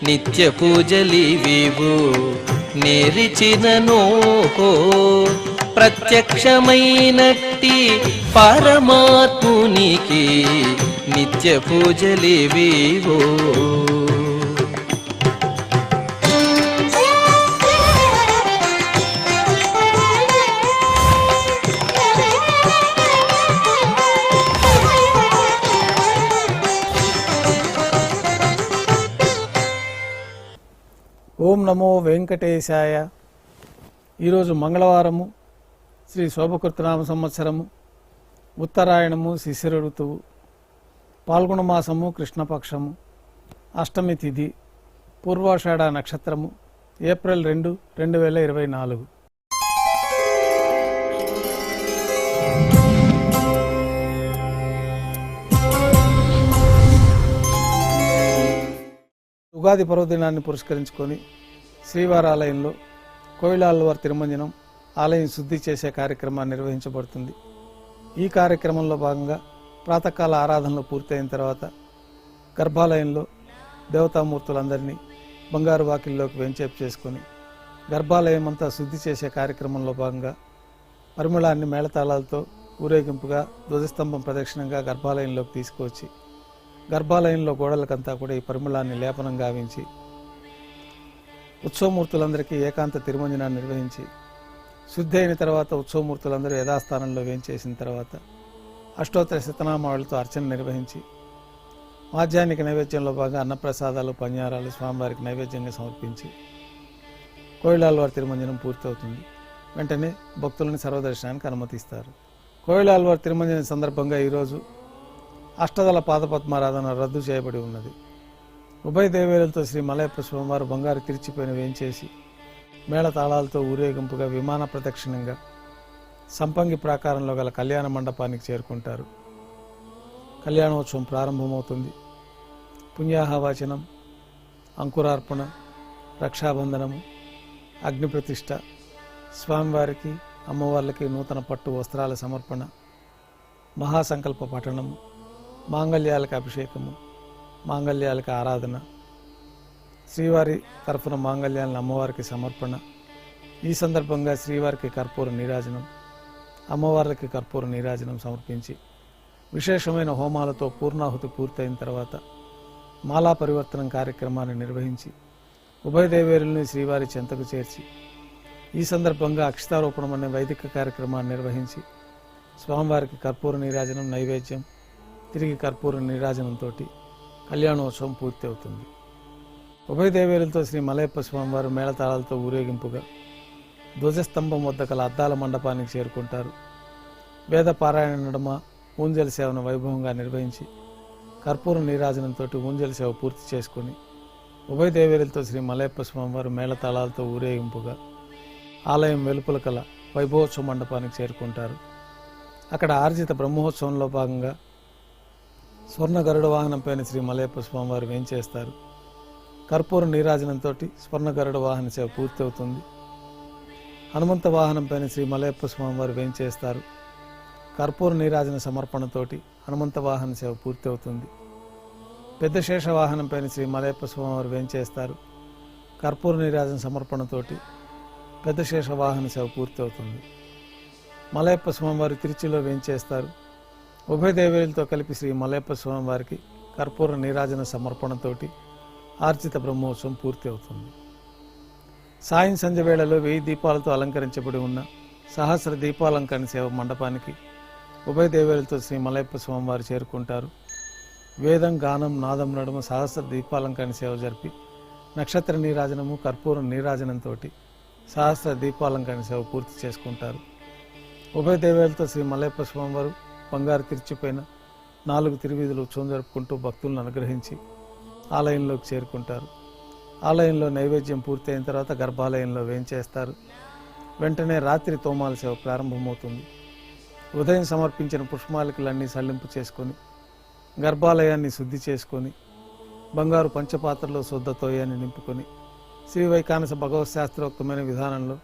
నిత్య పూజలివివు నేరిచిననో ప్రత్యక్షమైనట్టి పరమాత్మునికి నిత్య పూజలివివో. ఓం నమో వెంకటేశాయ. ఈరోజు మంగళవారము, శ్రీ శోభకృతనామ సంవత్సరము, ఉత్తరాయణము, శిశిర ఋతువు, పాల్గొన మాసము, కృష్ణపక్షము, అష్టమి తిథి, పూర్వాషాఢ నక్షత్రము, ఏప్రిల్ 2, 2024. ఉగాది పర్వదినాన్ని పురస్కరించుకొని శ్రీవారి ఆలయంలో కోయిలాల్వారి తిరుమంజనం ఆలయం శుద్ధి చేసే కార్యక్రమాన్ని నిర్వహించబడుతుంది. ఈ కార్యక్రమంలో భాగంగా ప్రాతకాల ఆరాధనలు పూర్తయిన తర్వాత గర్భాలయంలో దేవతామూర్తులందరినీ బంగారు వాకిల్లోకి వెంచేపు చేసుకొని గర్భాలయం అంతా శుద్ధి చేసే కార్యక్రమంలో భాగంగా పరిమళాన్ని మేళతాళాలతో ఊరేగింపుగా ధ్వజస్తంభం ప్రదక్షిణంగా గర్భాలయంలోకి తీసుకువచ్చి గర్భాలయంలో గోడలకంతా కూడా ఈ పరిమళాన్ని లేపనం గావించి ఉత్సవమూర్తులందరికీ ఏకాంత తిరుమంజనాన్ని నిర్వహించి శుద్ధి అయిన తర్వాత ఉత్సవమూర్తులందరూ యథాస్థానంలో వేంచేసిన తర్వాత అష్టోత్తర శతనామావళితో అర్చన నిర్వహించి మాధ్యాహ్నిక నైవేద్యంలో భాగంగా అన్నప్రసాదాలు, పన్యారాలు స్వామివారికి నైవేద్యంగా సమర్పించి కోయిలాల్వారి తిరుమంజనం పూర్తవుతుంది. వెంటనే భక్తులను సర్వదర్శనానికి అనుమతిస్తారు. కోయిలాల్వారి తిరుమంజనం సందర్భంగా ఈరోజు అష్టదళ పాదపద్మారాధన రద్దు చేయబడి ఉన్నది. ఉభయ దేవేరులతో శ్రీ మలయప్ప స్వామివారు బంగారు తిరిచిపోయిన వేంచేసి మేళతాళాలతో ఊరేగింపుగా విమాన ప్రదక్షిణంగా సంపంగి ప్రాకారంలో గల కళ్యాణ మండపానికి చేరుకుంటారు. కళ్యాణోత్సవం ప్రారంభమవుతుంది. పుణ్యాహవాచనం, అంకురార్పణ, రక్షాబంధనము, అగ్నిప్రతిష్ఠ, స్వామివారికి అమ్మవార్లకి నూతన పట్టు వస్త్రాల సమర్పణ, మహాసంకల్ప పఠనము, మాంగళ్యాలకు అభిషేకము, మాంగళ్యాలకు ఆరాధన, శ్రీవారి తరఫున మాంగళ్యాలను అమ్మవారికి సమర్పణ. ఈ సందర్భంగా శ్రీవారికి కర్పూర నీరాజనం, అమ్మవార్లకి కర్పూర నీరాజనం సమర్పించి విశేషమైన హోమాలతో పూర్ణాహుతి పూర్తయిన తర్వాత మాలా పరివర్తనం కార్యక్రమాన్ని నిర్వహించి ఉభయ దేవేరుల్ని శ్రీవారి చెంతకు చేర్చి ఈ సందర్భంగా అక్షతారోపణం అనే వైదిక కార్యక్రమాన్ని నిర్వహించి స్వామివారికి కర్పూర నీరాజనం, నైవేద్యం, తిరిగి కర్పూర నీరాజనంతో కళ్యాణోత్సవం పూర్తి అవుతుంది. ఉభయ దేవేరులతో శ్రీ మలయప్ప స్వామివారు మేళతాళాలతో ఊరేగింపుగా ధ్వజస్తంభం వద్ద గల అద్దాల మండపానికి చేరుకుంటారు. వేద పారాయణ నడుమ ఊంజల్ సేవను వైభవంగా నిర్వహించి కర్పూర నీరాజనంతో ఊంజల్ సేవ పూర్తి చేసుకుని ఉభయ దేవేరులతో శ్రీ మలయప్ప స్వామివారు మేళతాళాలతో ఊరేగింపుగా ఆలయం వెలుపల కల వైభవోత్సవ మండపానికి చేరుకుంటారు. అక్కడ ఆర్జిత బ్రహ్మోత్సవంలో భాగంగా స్వర్ణ గరుడ వాహనంపైన శ్రీ మలయప్ప స్వామివారు వేంచేస్తారు. కర్పూర నీరాజనంతో స్వర్ణ గరుడ వాహన సేవ పూర్తి అవుతుంది. హనుమంత వాహనంపైన శ్రీ మలయప్ప స్వామివారు వేంచేస్తారు. కర్పూర నీరాజన సమర్పణతోటి హనుమంత వాహన సేవ పూర్తి అవుతుంది. పెద్ద శేష వాహనంపైన శ్రీ మలయప్ప స్వామివారు వేంచేస్తారు. కర్పూర నీరాజన సమర్పణతోటి పెద్ద శేష వాహన సేవ పూర్తి అవుతుంది. మలయప్ప స్వామివారు తిరుచిలో వేంచేస్తారు. ఉభయ దేవేరులతో కలిపి శ్రీ మలయప్ప స్వామివారికి కర్పూర నీరాజన సమర్పణతోటి ఆర్జిత బ్రహ్మోత్సవం పూర్తి అవుతుంది. సాయం సంధ్య వేళలో 1000 దీపాలతో అలంకరించబడి ఉన్న సహస్ర దీపాలంకరణ సేవ మండపానికి ఉభయ దేవేరులతో శ్రీ మలయప్ప స్వామివారు చేరుకుంటారు. వేదం, గానం, నాదం నడుమ సహస్ర దీపాలంకరణ సేవ జరిపి నక్షత్ర నీరాజనము, కర్పూర నీరాజనంతో సహస్ర దీపాలంకరణ సేవ పూర్తి చేసుకుంటారు. ఉభయ దేవేరులతో శ్రీ మలయప్ప స్వామివారు బంగారు తిరిచిపోయిన 4 తిరువీధులు ఉత్సవం జరుపుకుంటూ భక్తులను అనుగ్రహించి ఆలయంలోకి చేరుకుంటారు. ఆలయంలో నైవేద్యం పూర్తయిన తర్వాత గర్భాలయంలో వేంచేస్తారు. వెంటనే రాత్రి తోమాల సేవ ప్రారంభమవుతుంది. ఉదయం సమర్పించిన పుష్పమాలికలన్నీ సల్లింపు చేసుకొని గర్భాలయాన్ని శుద్ధి చేసుకొని బంగారు పంచపాత్రలో శుద్ధ తోయాన్ని నింపుకొని శ్రీ వైకానస భగవత్ శాస్త్రోక్తమైన విధానంలో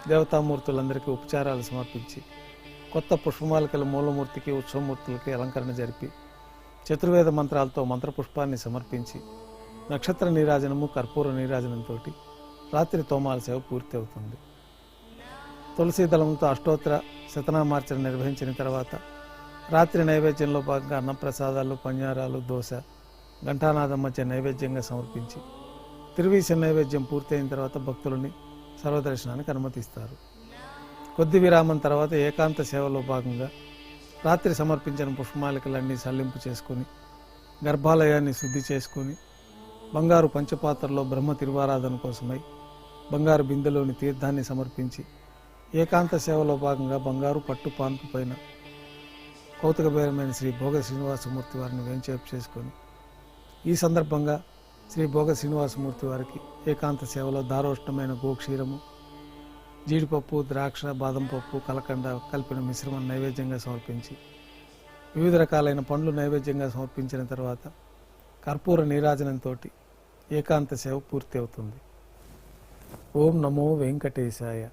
దేవతామూర్తులందరికీ ఉపచారాలు సమర్పించి కొత్త పుష్పమాలికల మూలమూర్తికి, ఉత్సవమూర్తులకి అలంకరణ జరిపి చతుర్వేద మంత్రాలతో మంత్రపుష్పాన్ని సమర్పించి నక్షత్ర నీరాజనము కర్పూర నీరాజనంతో రాత్రి తోమాల సేవ పూర్తి అవుతుంది. తులసీ దళంతో అష్టోత్తర శతనామార్చన నిర్వహించిన తర్వాత రాత్రి నైవేద్యంలో భాగంగా అన్నప్రసాదాలు, పඤ్ఞారాలు, దోశ, ఘంటానాదం మధ్య నైవేద్యంగా సమర్పించి తిరువీస నైవేద్యం పూర్తయిన తర్వాత భక్తులని సర్వదర్శనానికి అనుమతిస్తారు. కొద్ది విరామం తర్వాత ఏకాంత సేవలో భాగంగా రాత్రి సమర్పించిన పుష్పమాలికలన్నీ సల్లింపు చేసుకుని గర్భాలయాన్ని శుద్ధి చేసుకుని బంగారు పంచపాత్రలో బ్రహ్మ తిరువారాధన కోసమై బంగారు బిందెలోని తీర్థాన్ని సమర్పించి ఏకాంత సేవలో భాగంగా బంగారు పట్టు పాన్పు పైన కౌతుకబేరమైన శ్రీ భోగ శ్రీనివాసమూర్తి వారిని వేంచేపు చేసుకొని ఈ సందర్భంగా శ్రీ భోగ శ్రీనివాసమూర్తి వారికి ఏకాంత సేవలో దారోష్ణమైన గోక్షీరము, జీడిపప్పు, ద్రాక్ష, బాదం పప్పు, కలకండ కలిపిన మిశ్రమం నైవేద్యంగా సమర్పించి వివిధ రకాలైన పండ్లు నైవేద్యంగా సమర్పించిన తర్వాత కర్పూర నీరాజనంతో ఏకాంత సేవ పూర్తి అవుతుంది. ఓం నమో వెంకటేశాయ.